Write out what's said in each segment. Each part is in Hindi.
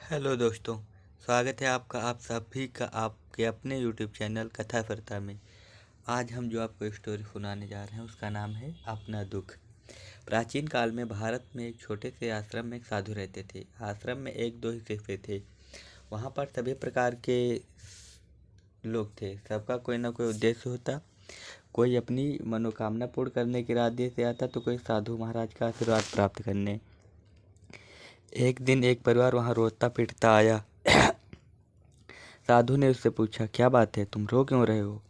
हेलो दोस्तों, स्वागत है आपका आप सभी का आपके अपने यूट्यूब चैनल कथा वार्ता में। आज हम जो आपको स्टोरी सुनाने जा रहे हैं उसका नाम है अपना दुख। प्राचीन काल में भारत में एक छोटे से आश्रम में एक साधु रहते थे। आश्रम में एक दो ही शिष्य थे। वहाँ पर सभी प्रकार के लोग थे। सबका कोई ना कोई उद्देश्य होता। कोई अपनी मनोकामना पूर्ण करने के इरादे से आता तो कोई साधु महाराज का आशीर्वाद प्राप्त करने। एक दिन एक परिवार वहाँ रोता पीटता आया। साधु ने उससे पूछा, क्या बात है, तुम रो क्यों रहे हो?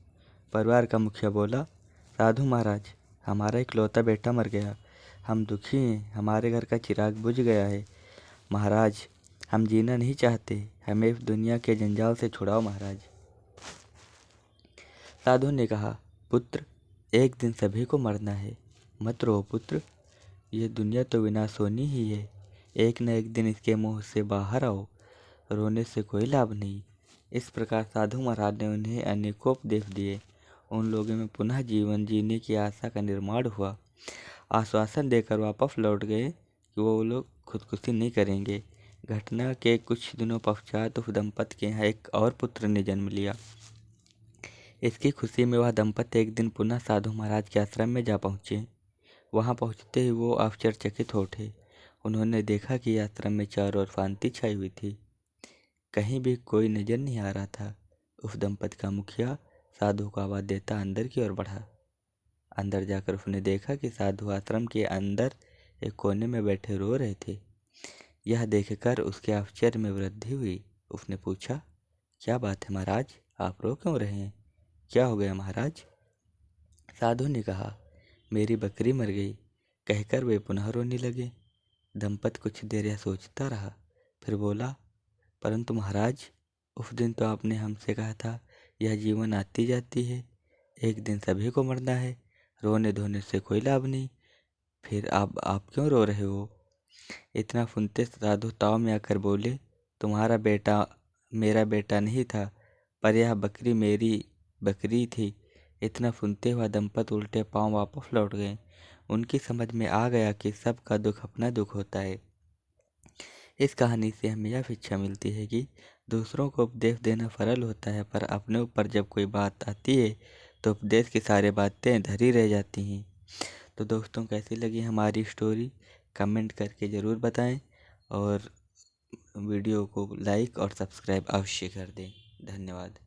परिवार का मुखिया बोला, साधु महाराज, हमारा इकलौता बेटा मर गया। हम दुखी हैं, हमारे घर का चिराग बुझ गया है। महाराज, हम जीना नहीं चाहते, हमें इस दुनिया के जंजाल से छुड़ाओ महाराज। साधु ने कहा, पुत्र, एक दिन सभी को मरना है, मत रो पुत्र, ये दुनिया तो विनाशोनी ही है। एक न एक दिन इसके मुंह से बाहर आओ, रोने से कोई लाभ नहीं। इस प्रकार साधु महाराज ने उन्हें अनेकों उपदेश दिए। उन लोगों में पुनः जीवन जीने की आशा का निर्माण हुआ। आश्वासन देकर वापस लौट गए कि वो लोग खुदकुशी नहीं करेंगे। घटना के कुछ दिनों पश्चात उस दंपति के यहाँ एक और पुत्र ने जन्म लिया। इसकी खुशी में वह दंपति एक दिन पुनः साधु महाराज के आश्रम में जा पहुँचे। वहाँ पहुँचते ही वो आश्चर्यचकित हो उठे। उन्होंने देखा कि आश्रम में चारों ओर शांति छाई हुई थी। कहीं भी कोई नजर नहीं आ रहा था। उस दंपति का मुखिया साधु को आवाज देता अंदर की ओर बढ़ा। अंदर जाकर उसने देखा कि साधु आश्रम के अंदर एक कोने में बैठे रो रहे थे। यह देखकर उसके आश्चर्य में वृद्धि हुई। उसने पूछा, क्या बात है महाराज, आप रो क्यों रहे हैं? क्या हो गया महाराज? साधु ने कहा, मेरी बकरी मर गई। कहकर वे पुनः रोने लगे। दंपति कुछ देर यह सोचता रहा, फिर बोला, परंतु महाराज, उस दिन तो आपने हमसे कहा था यह जीवन आती जाती है, एक दिन सभी को मरना है, रोने धोने से कोई लाभ नहीं। फिर आप क्यों रो रहे हो? इतना सुनते साधु ताव में आकर बोले, तुम्हारा बेटा मेरा बेटा नहीं था, पर यह बकरी मेरी बकरी थी। इतना सुनते हुआ दंपति उल्टे पांव वापस लौट गए। उनकी समझ में आ गया कि सबका दुख अपना दुख होता है। इस कहानी से हमें यह शिक्षा मिलती है कि दूसरों को उपदेश देना सरल होता है, पर अपने ऊपर जब कोई बात आती है तो उपदेश की सारी बातें धरी रह जाती हैं। तो दोस्तों, कैसी लगी हमारी स्टोरी कमेंट करके ज़रूर बताएं और वीडियो को लाइक और सब्सक्राइब अवश्य कर दें। धन्यवाद।